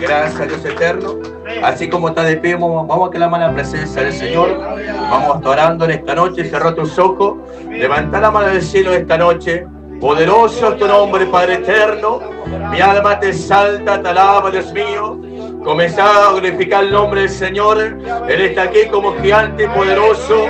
Gracias, Dios eterno. Así como está de pie, vamos a clamar la presencia del Señor. Vamos adorando en esta noche. Cerrá tus ojos. Levanta la mano del cielo esta noche. Poderoso es tu nombre, Padre eterno. Mi alma te exalta, te alaba, Dios mío. Comenzá a glorificar el nombre del Señor. Él está aquí como gigante poderoso.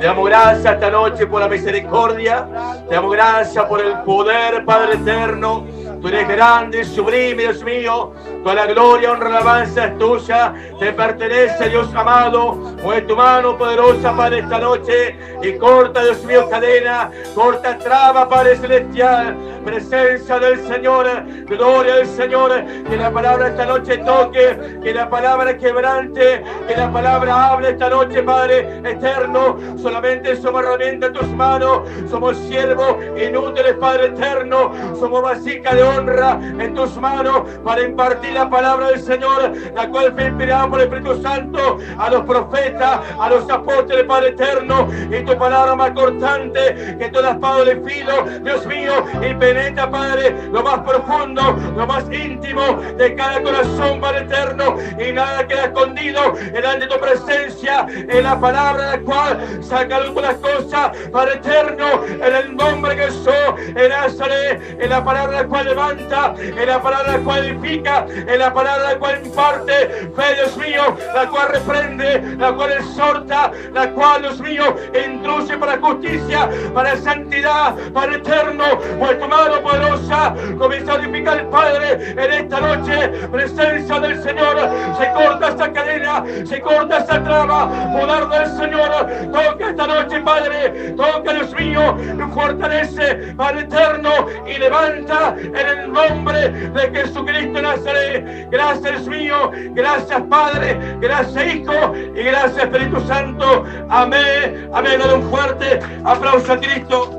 Te damos gracias esta noche por la misericordia. Te damos gracias por el poder, Padre eterno. Tú eres grande y sublime, Dios mío. Toda la gloria, honra, alabanza es tuya. Te pertenece, Dios amado. Mueve tu mano poderosa, Padre, esta noche. Y corta, Dios mío, cadena. Corta traba, Padre celestial. Presencia del Señor. Gloria del Señor. Que la palabra esta noche toque. Que la palabra quebrante. Que la palabra hable esta noche, Padre eterno. Solamente somos herramientas en tus manos. Somos siervos inútiles, Padre eterno. Somos vasija de honra en tus manos para impartir la palabra del Señor, la cual fue inspirada por el Espíritu Santo a los profetas, a los apóstoles, Padre eterno. Y tu palabra más cortante que toda espada de filo, Dios mío, y penetra, Padre, lo más profundo, lo más íntimo de cada corazón, Padre eterno, y nada queda escondido delante de tu presencia. En la palabra la cual saca algunas cosas, Padre eterno, en el nombre de Jesús, en Nazaret, en la palabra la cual levanta, en la palabra la cual edifica, en la palabra la cual imparte fe, Dios mío, la cual reprende, la cual exhorta, la cual, Dios mío, introduce para justicia, para santidad, para eterno. Pues tu mano poderosa comienza a edificar el Padre en esta noche. Presencia del Señor, se corta esta cadena, se corta esta traba. Poder del Señor, toca esta noche, Padre, toca, Dios mío, fortalece, Padre eterno, y levanta en el nombre de Jesucristo de Nazaret. Gracias, Dios mío, gracias, Padre, gracias, Hijo, y gracias, Espíritu Santo. Amén, amén. Dale un fuerte aplauso a Cristo.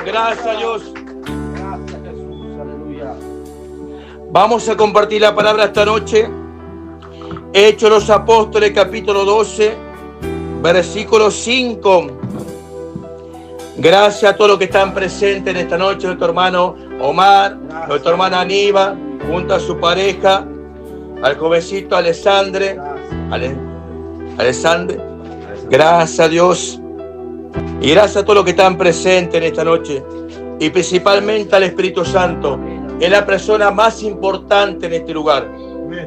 Gracias, Dios. Gracias, Jesús. Aleluya. Vamos a compartir la palabra esta noche. Hechos de los Apóstoles, capítulo 12, versículo 5. Gracias a todos los que están presentes en esta noche. Nuestro hermano Omar, nuestra hermana Aníbal, junto a su pareja, al jovencito Alessandre. Gracias a Dios. Y gracias a todos los que están presentes en esta noche. Y principalmente al Espíritu Santo. Es la persona más importante en este lugar.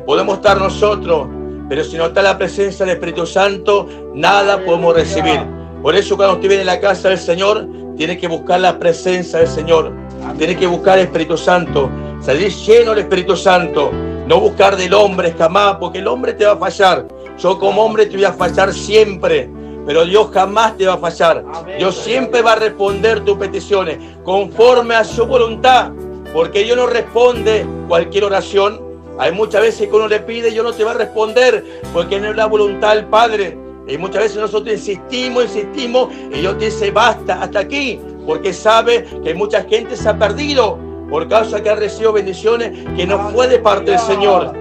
Podemos estar nosotros, pero si no está la presencia del Espíritu Santo, nada podemos recibir. Por eso cuando usted viene a la casa del Señor, tiene que buscar la presencia del Señor. Tiene que buscar el Espíritu Santo. Salir lleno del Espíritu Santo. No buscar del hombre jamás, porque el hombre te va a fallar. Yo como hombre te voy a fallar siempre, pero Dios jamás te va a fallar. Dios siempre va a responder tus peticiones conforme a su voluntad, porque Dios no responde cualquier oración. Hay muchas veces que uno le pide y Dios no te va a responder, porque no es la voluntad del Padre. Y muchas veces nosotros insistimos y Dios te dice basta, hasta aquí, porque sabe que mucha gente se ha perdido por causa que ha recibido bendiciones que no fue de parte del Señor.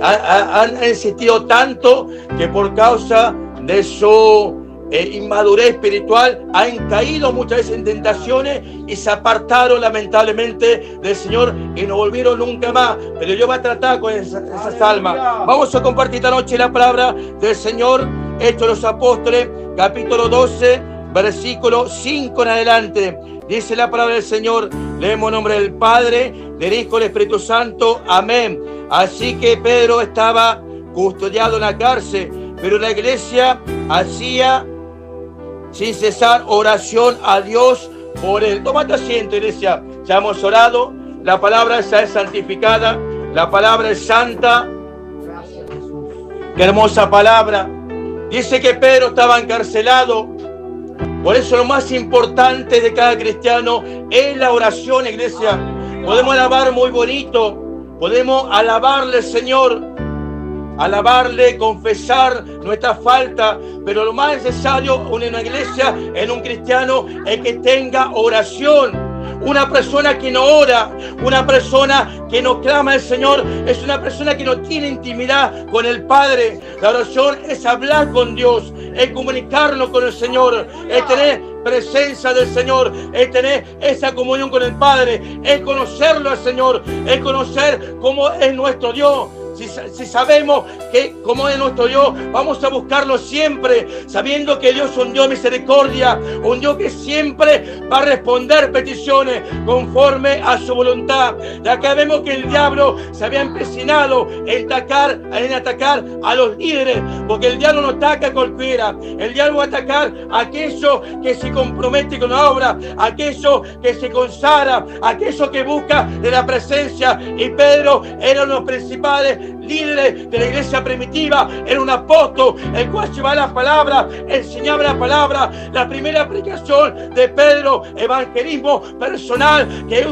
Han insistido tanto que por causa de su inmadurez espiritual han caído muchas veces en tentaciones y se apartaron lamentablemente del Señor y no volvieron nunca más. Pero Dios va a tratar con esas almas. Vamos a compartir esta noche la palabra del Señor. Hechos de los Apóstoles, capítulo 12, versículo 5 en adelante. Dice la palabra del Señor. Leemos en nombre del Padre, del Hijo y del Espíritu Santo. Amén. Así que Pedro estaba custodiado en la cárcel, pero la iglesia hacía sin cesar oración a Dios por él. Tómate asiento, iglesia. Ya hemos orado. La palabra esa es santificada. La palabra es santa. Gracias, Jesús. Qué hermosa palabra. Dice que Pedro estaba encarcelado. Por eso lo más importante de cada cristiano es la oración, iglesia. Podemos alabar muy bonito. Podemos alabarle al Señor. Alabarle, confesar nuestra falta. Pero lo más necesario en una iglesia, en un cristiano, es que tenga oración. Una persona que no ora, una persona que no clama al Señor, es una persona que no tiene intimidad con el Padre. La oración es hablar con Dios, es comunicarnos con el Señor, es tener presencia del Señor, es tener esa comunión con el Padre, es conocerlo al Señor, es conocer cómo es nuestro Dios. si sabemos que como es nuestro Dios, vamos a buscarlo siempre, sabiendo que Dios es un Dios de misericordia, un Dios que siempre va a responder peticiones conforme a su voluntad. De acá vemos que el diablo se había empecinado en atacar a los líderes, porque el diablo no ataca a cualquiera. El diablo va a atacar a aquello que se compromete con la obra, a aquello que se consagra, a aquello que busca de la presencia. Y Pedro era uno de los principales líderes de la iglesia primitiva, era un apóstol, el cual llevaba la palabra, enseñaba la palabra. La primera aplicación de Pedro, evangelismo personal que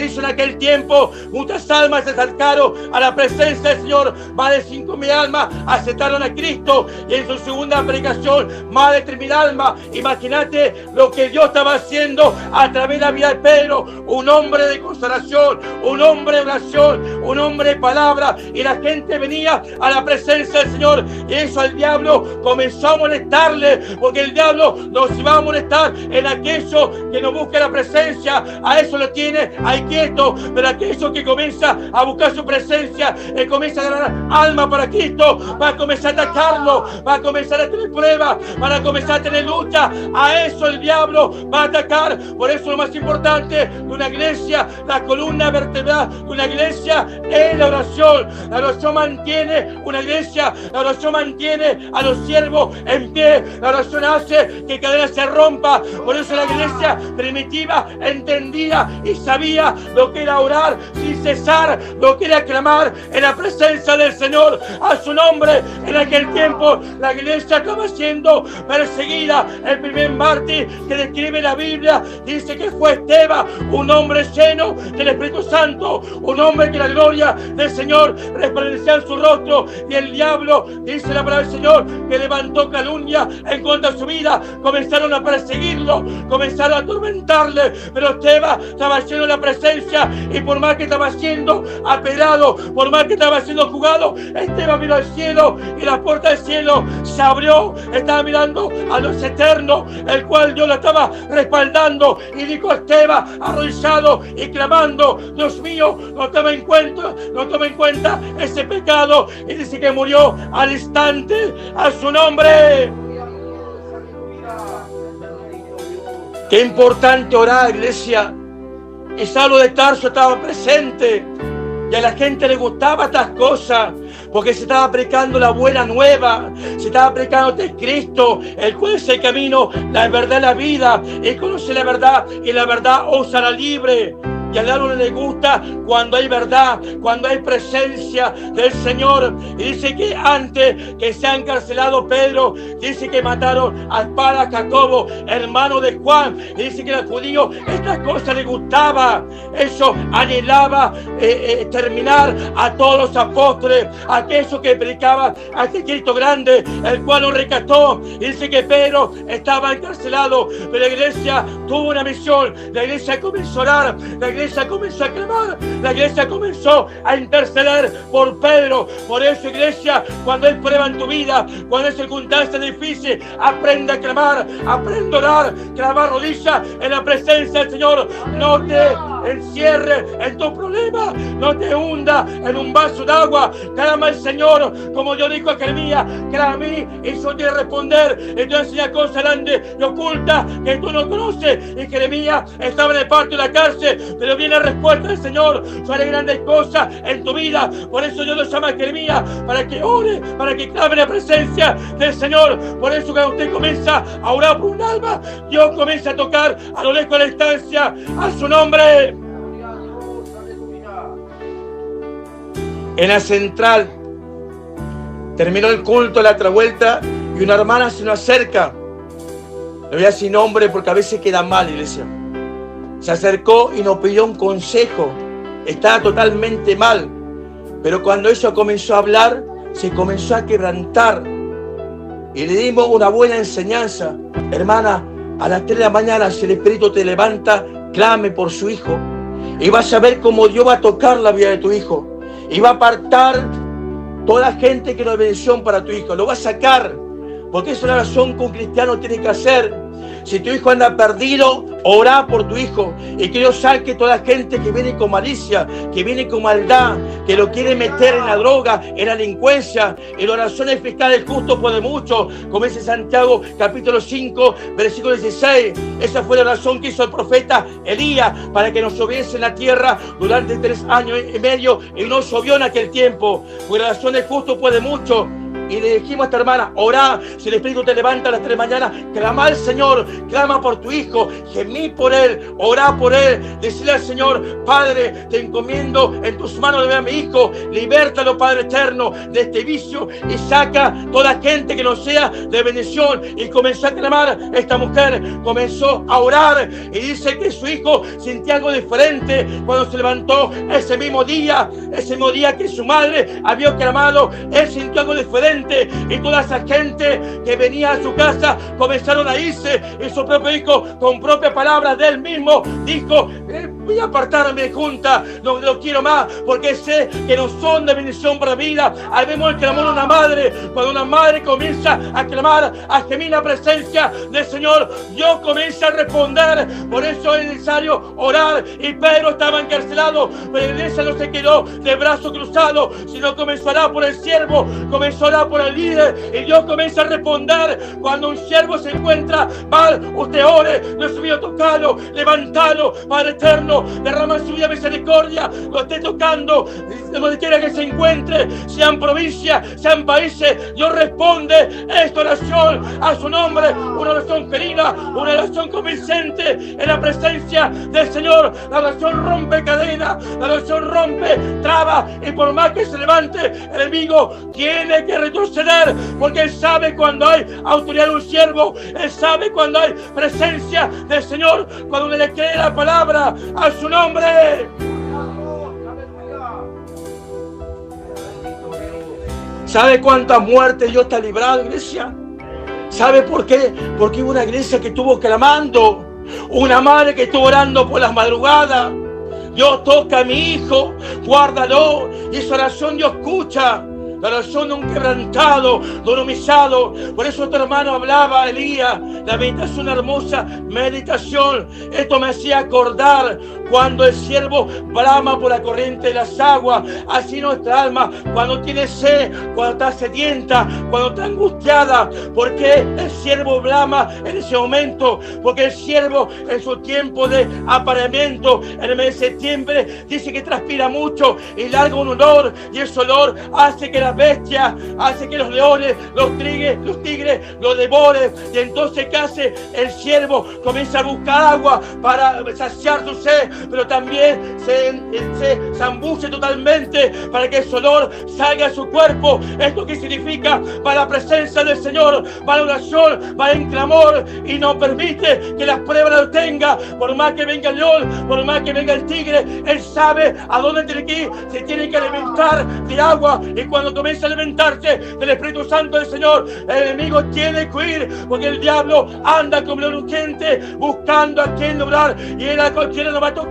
hizo en aquel tiempo, muchas almas se acercaron a la presencia del Señor, más de 5.000 almas aceptaron a Cristo, y en su segunda aplicación, más de 3.000 almas. Imagínate lo que Dios estaba haciendo a través de la vida de Pedro, un hombre de consagración, un hombre de oración, un hombre de palabra, y la gente venía a la presencia del Señor. Y eso al diablo comenzó a molestarle, porque el diablo nos va a molestar en aquello que no busca la presencia. A eso lo tiene ahí quieto, pero aquello que comienza a buscar su presencia, él comienza a ganar alma para Cristo, va a comenzar a atacarlo, va a comenzar a tener pruebas, van a comenzar a tener lucha. A eso el diablo va a atacar. Por eso lo más importante de una iglesia, la columna vertebral de una iglesia es la oración. La oración mantiene una iglesia, la oración mantiene a los siervos en pie, la oración hace que cadena se rompa. Por eso la iglesia primitiva entendía y sabía lo que era orar sin cesar, lo que era clamar en la presencia del Señor a su nombre. En aquel tiempo la iglesia estaba siendo perseguida. El primer mártir que describe la Biblia dice que fue Esteban, un hombre lleno del Espíritu Santo, un hombre que la gloria del Señor resplandecía en su rostro, y el diablo, dice la palabra del Señor, que levantó calumnia en contra de su vida. Comenzaron a perseguirlo, comenzaron a atormentarle, pero Esteban estaba lleno de la presencia, y por más que estaba siendo apelado, por más que estaba siendo jugado, Esteban miró al cielo, y la puerta del cielo se abrió. Estaba mirando a los eternos, el cual Dios lo estaba respaldando, y dijo Esteban arrodillado y clamando: Dios mío, no tome en cuenta ese pecado. Y dice que murió al instante. A su nombre. Qué importante orar, iglesia. Y Saulo de Tarso estaba presente, y a la gente le gustaba estas cosas, porque se estaba predicando la buena nueva, se estaba predicando de Cristo, el cual es el camino, la verdad y la vida. Él conoce la verdad, y la verdad os hará libre. Y al diablo le gusta cuando hay verdad, cuando hay presencia del Señor. Y dice que antes que sea encarcelado Pedro, dice que mataron a espada a Jacobo, hermano de Juan. Y dice que al judío estas cosas le gustaba. Eso anhelaba terminar a todos los apóstoles, aquellos que predicaban a este Cristo grande, el cual lo rescató. Y dice que Pedro estaba encarcelado, pero la iglesia tuvo una misión. La iglesia comenzó a orar, la iglesia comenzó a clamar, la iglesia comenzó a interceder por Pedro. Por eso, iglesia, cuando hay prueba en tu vida, cuando hay circunstancias difíciles, aprende a clamar, aprende a orar, clamar rodillas en la presencia del Señor. No te encierres en tu problema, no te hunda en un vaso de agua. Clama al Señor, como Dios dijo a Jeremías: clama a mí y yo te voy a responder, y te voy a enseñar cosas grandes y ocultas que tú no conoces. Y Jeremías estaba en el patio de la cárcel, pero viene la respuesta del Señor: yo haré grandes cosas en tu vida. Por eso Dios lo llama a Jeremías, para que ore, para que clame la presencia del Señor. Por eso cuando usted comienza a orar por un alma, Dios comienza a tocar a lo lejos de la distancia a su nombre. En la central terminó el culto, la otra vuelta, y una hermana se nos acerca. Le voy a decir nombre porque a veces queda mal, iglesia. Se acercó y nos pidió un consejo. Estaba totalmente mal, pero cuando ella comenzó a hablar, se comenzó a quebrantar, y le dimos una buena enseñanza. Hermana, a las 3 de la mañana, si el Espíritu te levanta, clame por su hijo, y vas a ver cómo Dios va a tocar la vida de tu hijo, y va a apartar toda gente que no es bendición para tu hijo. Lo va a sacar, porque es una oración que un cristiano tiene que hacer. Si tu hijo anda perdido, orá por tu hijo. Y que Dios saque toda la gente que viene con malicia, que viene con maldad, que lo quiere meter en la droga, en la delincuencia. En la oración eficaz del justo puede mucho. Como dice Santiago capítulo 5, versículo 16. Esa fue la oración que hizo el profeta Elías para que no lloviese en la tierra durante 3 años y medio, y no llovió en aquel tiempo. Porque la oración del justo puede mucho. Y le dijimos a esta hermana, orá, si el Espíritu te levanta a las 3 de la mañana, clama al Señor, clama por tu hijo, gemí por él, orá por él, decirle al Señor, Padre, te encomiendo en tus manos de a mi hijo, libértalo, Padre eterno, de este vicio, y saca toda gente que no sea de bendición. Y comenzó a clamar, esta mujer comenzó a orar, y dice que su hijo sentía algo diferente cuando se levantó ese mismo día que su madre había clamado, él sintió algo diferente. Y toda esa gente que venía a su casa comenzaron a irse, y su propio hijo, con propias palabras de él mismo, dijo, voy a apartarme de junta, no lo quiero más, porque sé que no son de bendición para mi vida. Ahí vemos el clamor de una madre. Cuando una madre comienza a clamar, a gemir la presencia del Señor, Dios comienza a responder. Por eso es necesario orar. Y Pedro estaba encarcelado, pero la iglesia no se quedó de brazos cruzados, sino comenzó a orar por el siervo, comenzó a orar por el líder, y Dios comienza a responder. Cuando un siervo se encuentra mal, usted ore, no es mío, tocado, levantado, Padre eterno, derrama su vida misericordia, lo esté tocando, donde quiera que se encuentre, sean provincias, sean países, Dios responde esta oración a su nombre, una oración querida, una oración convincente en la presencia del Señor. La oración rompe cadenas, la oración rompe trabas, y por más que se levante el enemigo, tiene que retroceder, porque Él sabe cuando hay autoridad de un siervo, Él sabe cuando hay presencia del Señor, cuando uno le cree la palabra a su nombre. ¿Sabe cuántas muertes Dios te ha librado, iglesia? ¿Sabe por qué? Porque hubo una iglesia que estuvo clamando, una madre que estuvo orando por las madrugadas. Dios toca a mi hijo, guárdalo, y esa oración Dios escucha. La oración de un quebrantado, de un humillado. Por eso tu hermano hablaba, Elías, la meditación, hermosa meditación. Esto me hacía acordar cuando el siervo brama por la corriente de las aguas. Así nuestra alma, cuando tiene sed, cuando está sedienta, cuando está angustiada. ¿Por qué el siervo brama en ese momento? Porque el siervo en su tiempo de apareamiento, en el mes de septiembre, dice que transpira mucho y larga un olor, y ese olor hace que la bestia, hace que los leones, los tigres lo devoren. Y entonces, ¿qué hace el siervo? Comienza a buscar agua para saciar su sed, pero también se zambuce totalmente para que ese olor salga a su cuerpo. ¿Esto qué significa? Va la presencia del Señor, va la oración, va en clamor, y no permite que las pruebas lo tenga. Por más que venga el león, por más que venga el tigre, Él sabe a dónde tiene que ir, se tiene que alimentar de agua. Y cuando comienza a alimentarse del Espíritu Santo del Señor, el enemigo tiene que huir, porque el diablo anda como león urgente buscando a quien lograr, y él a cualquiera no va a tocar.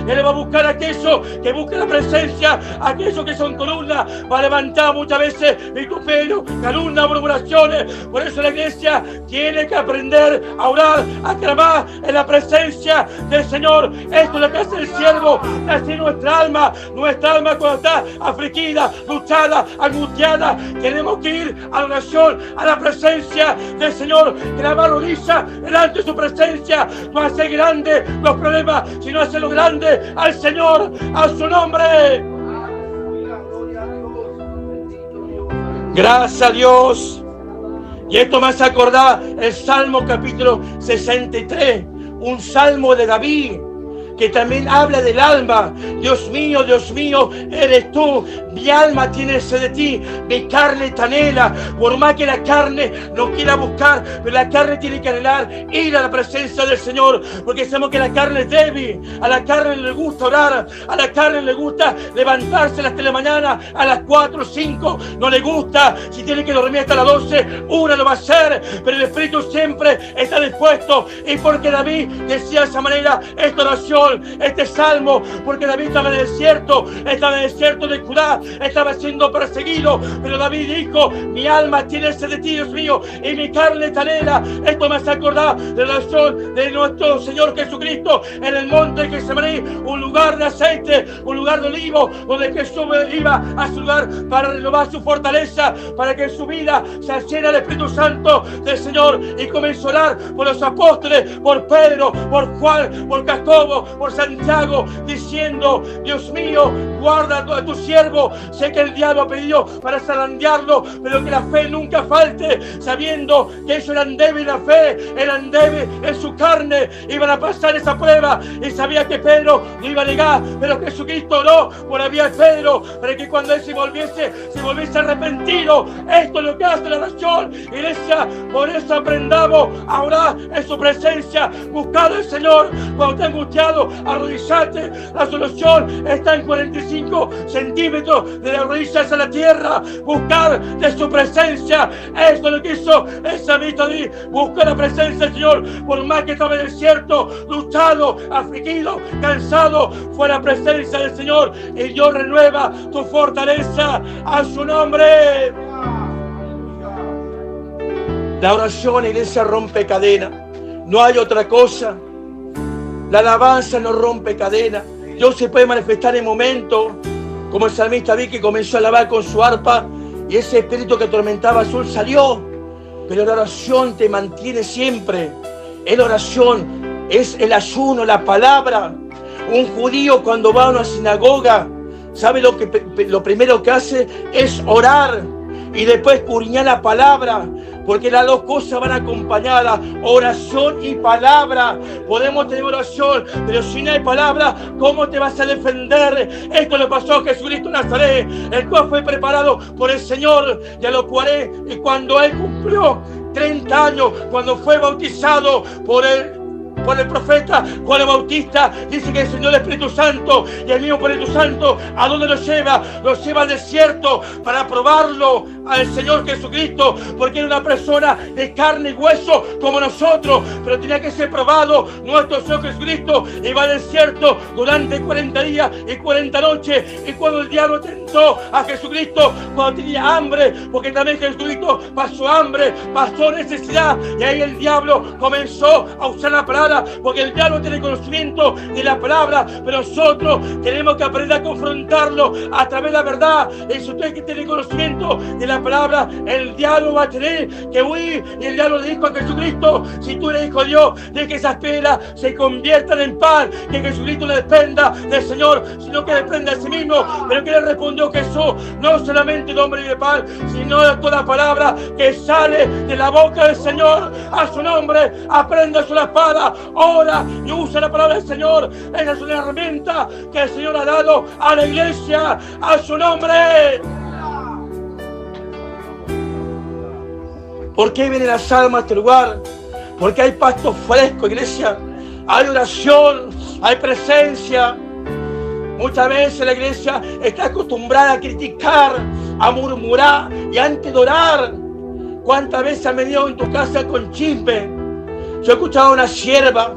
Él va a buscar a aquellos que busquen la presencia, aquellos que son columnas, va a levantar muchas veces vituperio, calumnia, murmuraciones. Por eso la iglesia tiene que aprender a orar, a clamar en la presencia del Señor. Esto es lo que hace el siervo, así nuestra alma cuando está afligida, luchada, angustiada, tenemos que ir a la oración, a la presencia del Señor, clamar rodilla delante de su presencia. No hace grande los problemas, sino hacerlo grande al Señor, a su nombre. Gracias a Dios. Y esto me hace acordar el Salmo capítulo 63, un salmo de David, que también habla del alma. Dios mío, eres tú. Mi alma tiene sed de ti, mi carne te anhela. Por más que la carne no quiera buscar, pero la carne tiene que anhelar ir a la presencia del Señor, porque sabemos que la carne es débil. A la carne le gusta orar, a la carne le gusta levantarse a las 3 de la mañana, a las 4 o 5 no le gusta. Si tiene que dormir hasta las 12, una lo va a hacer, pero el Espíritu siempre está dispuesto. Y porque David decía de esa manera esta oración, oración, este salmo, porque David estaba en el desierto de Judá, estaba siendo perseguido, pero David dijo: mi alma tiene sed de ti, Dios mío, y mi carne te anhela. Esto me hace acordar de la oración de nuestro Señor Jesucristo en el monte de Getsemaní, un lugar de aceite, un lugar de olivo, donde Jesús iba a su lugar para renovar su fortaleza, para que en su vida se llene el Espíritu Santo del Señor, y comenzó a orar por los apóstoles, por Pedro, por Juan, por Jacobo, por Santiago, diciendo: Dios mío, guarda a tu siervo. Sé que el diablo ha pedido para zarandearlo, pero que la fe nunca falte, sabiendo que ellos eran débiles en la fe, eran débiles en su carne, iban a pasar esa prueba, y sabía que Pedro lo iba a negar, pero Jesucristo oró por la vida de Pedro, para que cuando él se volviese arrepentido. Esto es lo que hace la oración, iglesia. Por eso aprendamos a orar en su presencia, buscar al Señor. Cuando estés angustiado, arrodillate. La solución está en 45 centímetros de la rodilla hacia la tierra. Buscar de su presencia. Esto es lo que hizo el salmista David. Buscar la presencia del Señor. Por más que estaba en el desierto, luchado, afligido, cansado, fue la presencia del Señor, y Dios renueva tu fortaleza. A su nombre. La oración, iglesia, rompe cadena. No hay otra cosa. La alabanza no rompe cadena. Dios se puede manifestar en momentos, como el salmista David, que comenzó a alabar con su arpa, y ese espíritu que atormentaba a Saúl salió. Pero la oración te mantiene siempre. La oración es el ayuno, la palabra. Un judío, cuando va a una sinagoga, ¿sabe lo primero que hace? Es orar, y después escudriñar la palabra, porque las dos cosas van acompañadas, oración y palabra. Podemos tener oración, pero si no hay palabra, ¿cómo te vas a defender? Esto le pasó a Jesucristo de Nazaret, el cual fue preparado por el Señor, y a los 40, y cuando él cumplió 30 años, cuando fue bautizado por el profeta Juan el Bautista, dice que el Señor Espíritu Santo, y el mismo Espíritu Santo, ¿a dónde lo lleva? Lo lleva al desierto para probarlo al Señor Jesucristo, porque era una persona de carne y hueso como nosotros, pero tenía que ser probado. Nuestro Señor Jesucristo iba al desierto durante 40 días y 40 noches, y cuando el diablo tentó a Jesucristo, cuando tenía hambre, porque también Jesucristo pasó hambre, pasó necesidad, y ahí el diablo comenzó a usar la palabra, porque el diablo tiene conocimiento de la palabra, pero nosotros tenemos que aprender a confrontarlo a través de la verdad. Y si usted que tiene conocimiento de la palabra, el diablo va a tener que huir. Y el diablo le dijo a Jesucristo: si tú eres hijo de Dios, de que esas piedras se conviertan en pan. Que Jesucristo le dependa del Señor, sino que dependa de sí mismo. Pero que le respondió Jesús: no solamente de hombre y de pan, sino de toda palabra que sale de la boca del Señor. A su nombre, aprenda su espada, ora y usa la palabra del Señor. Esa es una herramienta que el Señor ha dado a la iglesia. A su nombre. ¿Por qué vienen las almas a este lugar? Porque hay pasto fresco, iglesia. Hay oración, hay presencia. Muchas veces la iglesia está acostumbrada a criticar, a murmurar, y antes de orar. ¿Cuántas veces han venido en tu casa con chisme? Yo he escuchado a una sierva,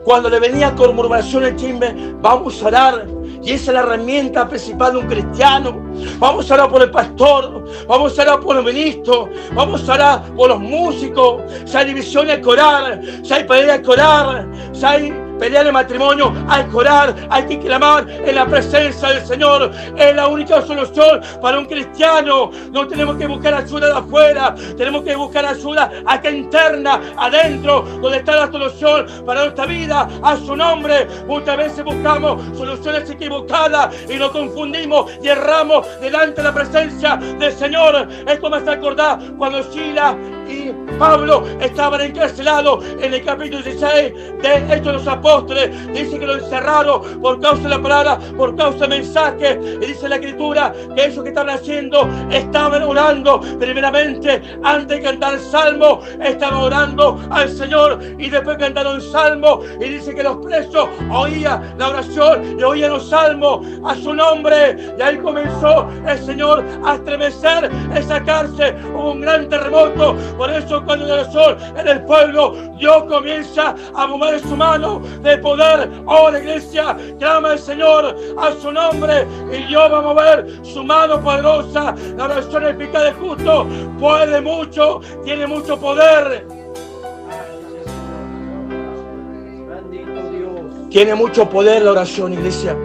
cuando le venía con murmuración el chisme: vamos a orar. Y esa es la herramienta principal de un cristiano. Vamos a orar por el pastor, vamos a orar por los ministros, vamos a orar por los músicos. Si hay divisiones, hay que orar. Si hay peleas, hay que orar. Si hay pelea de matrimonio, hay que orar, hay que clamar en la presencia del Señor. Es la única solución para un cristiano. No tenemos que buscar ayuda de afuera, tenemos que buscar ayuda acá interna, adentro, donde está la solución para nuestra vida. A su nombre. Muchas veces buscamos soluciones equivocadas y nos confundimos y erramos delante de la presencia del Señor. Esto me hace acordar cuando Silas y Pablo estaban encarcelados en el capítulo 16 de Hechos de los Apóstoles. Dice que lo encerraron por causa de la palabra, por causa del mensaje. Y dice la Escritura que ellos que estaban haciendo, estaban orando primeramente. Antes de cantar el salmo, estaban orando al Señor, y después cantaron salmo. Y dice que los presos oían la oración y oían los salmos a su nombre. Y ahí comenzó el Señor a estremecer esa cárcel. Hubo un gran terremoto, Por eso cuando el sol en el pueblo, Dios comienza a mover su mano de poder. Oh, la iglesia, clama al Señor a su nombre y Dios va a mover su mano poderosa. La oración eficaz del justo puede mucho, tiene mucho poder. Bendito Dios. Tiene mucho poder la oración, iglesia.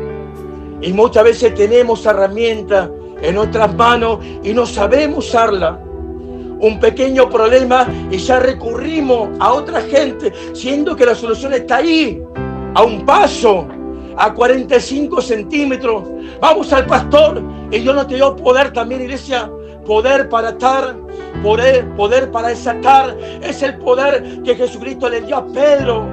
Y muchas veces tenemos herramientas en nuestras manos y no sabemos usarla. Un pequeño problema y ya recurrimos a otra gente, siendo que la solución está ahí, a un paso, a 45 centímetros. Vamos al pastor y Dios nos dio poder también, iglesia. Poder para atar, poder para desatar. Es el poder que Jesucristo le dio a Pedro.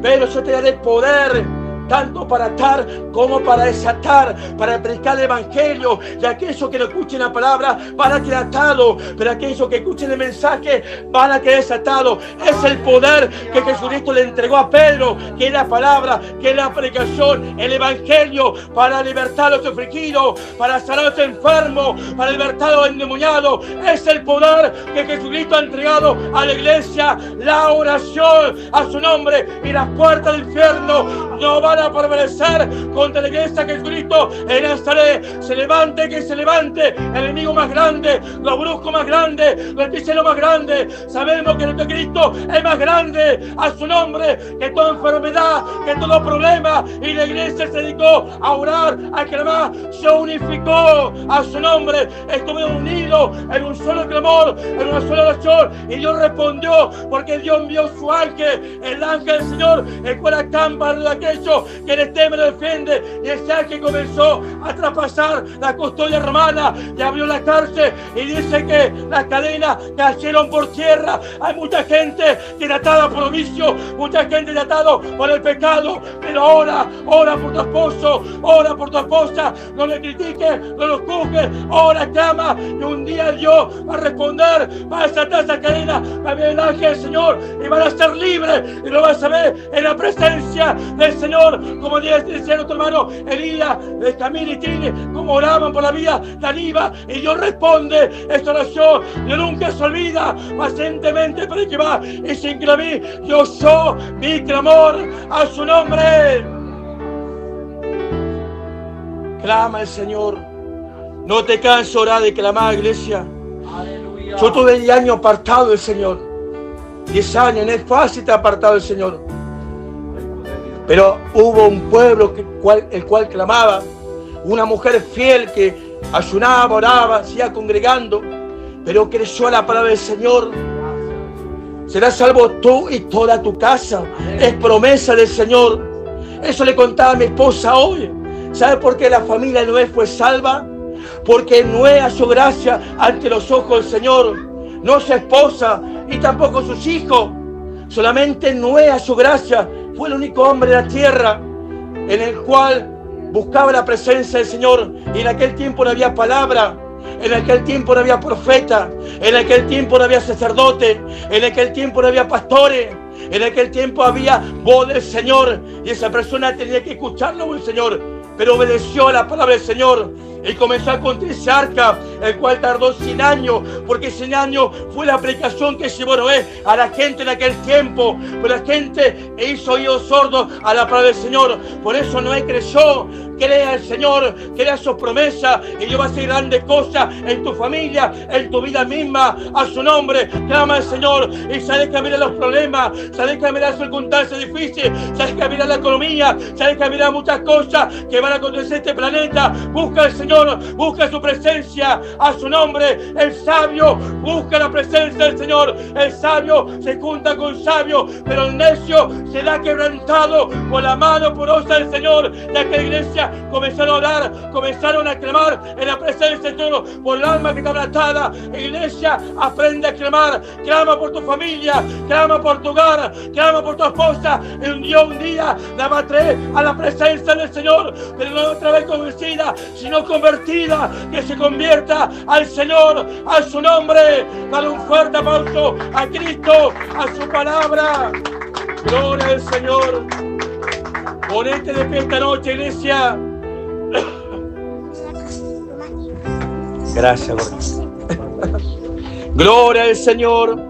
Pero yo te daré poder tanto para atar como para desatar, para predicar el evangelio. Y aquellos que no escuchen la palabra van a quedar atados, pero aquellos que escuchen el mensaje van a quedar desatados. Es el poder que Jesucristo le entregó a Pedro, que es la palabra, que es la predicación, el evangelio, para libertar a los afligidos, para sanar a los enfermos, para libertar a los endemoniados. Es el poder que Jesucristo ha entregado a la iglesia, la oración a su nombre, y las puertas del infierno no van a prevalecer contra la iglesia que Jesucristo en Nazaret. Se levante, que se levante el enemigo más grande, los brujos más grandes, los hechiceros más grandes. Sabemos que nuestro Cristo es más grande a su nombre que toda enfermedad, que todo problema. Y la iglesia se dedicó a orar, a clamar, se unificó a su nombre. Estuvimos unidos en un solo clamor, en una sola oración, y Dios respondió, porque Dios envió su ángel, el ángel del Señor, el cual acampa de aquellos que les teme y les defiende. Y ese ángel comenzó a traspasar la custodia romana y abrió la cárcel, y dice que las cadenas cayeron por tierra. Hay mucha gente atada por vicio, mucha gente atada por el pecado, pero ora por tu esposo, ora por tu esposa, no le critiques, no lo juzgues, ora, clama, y un día Dios va a responder, va a desatar esa cadena, va a ver el ángel del Señor y van a ser libres, y lo vas a ver en la presencia del Señor, como decía nuestro hermano Elías, de Camino y Tine, como oraban por la vida de Aníbal, y Dios responde esta oración. Dios nunca se olvida, pacientemente para que va, y sin que a mí, yo soy mi clamor a su nombre. Clama al Señor, no te canses de orar, de clamar, iglesia. Aleluya. Yo tuve 10 años apartado del Señor, 10 años, no es fácil estar apartado del Señor. Pero hubo un pueblo el cual clamaba, una mujer fiel que ayunaba, oraba, se iba congregando, pero creció la palabra del Señor. Serás salvo tú y toda tu casa. Es promesa del Señor. Eso le contaba a mi esposa hoy. ¿Sabe por qué la familia de Noé fue salva? Porque Noé halló gracia ante los ojos del Señor. No su esposa y tampoco sus hijos. Solamente Noé halló gracia. Fue el único hombre de la tierra en el cual buscaba la presencia del Señor. Y en aquel tiempo no había palabra. En aquel tiempo no había profeta. En aquel tiempo no había sacerdote. En aquel tiempo no había pastores. En aquel tiempo había voz del Señor. Y esa persona tenía que escucharlo del Señor. Pero obedeció a la palabra del Señor. Y comenzó a construir ese arca, el cual tardó 100 años, porque 100 años fue la aplicación que llevó Noé a la gente en aquel tiempo. Pero la gente hizo oídos sordos a la palabra del Señor. Por eso Noé creyó. Crea al Señor, crea sus promesas, y Dios va a hacer grandes cosas en tu familia, en tu vida misma, a su nombre. Clama al Señor y sabes caminar los problemas, sabes caminar las circunstancias difíciles, sabes caminar la economía, sabes caminar muchas cosas que van a acontecer en este planeta. Busca al Señor, busca su presencia, a su nombre. El sabio busca la presencia del Señor. El sabio se junta con sabio, pero el necio será quebrantado con la mano porosa del Señor. La que la iglesia comenzaron a orar, comenzaron a clamar en la presencia del Señor por el alma que está abratada. Iglesia, aprende a clamar. Clama por tu familia, clama por tu hogar, clama por tu esposa. Y un día la va a traer a la presencia del Señor, pero no otra vez convencida, sino convertida, que se convierta al Señor, a su nombre. Dale un fuerte aplauso a Cristo, a su palabra. Gloria al Señor. Ponete de pie esta noche, iglesia. Gracias, Gloria al Señor.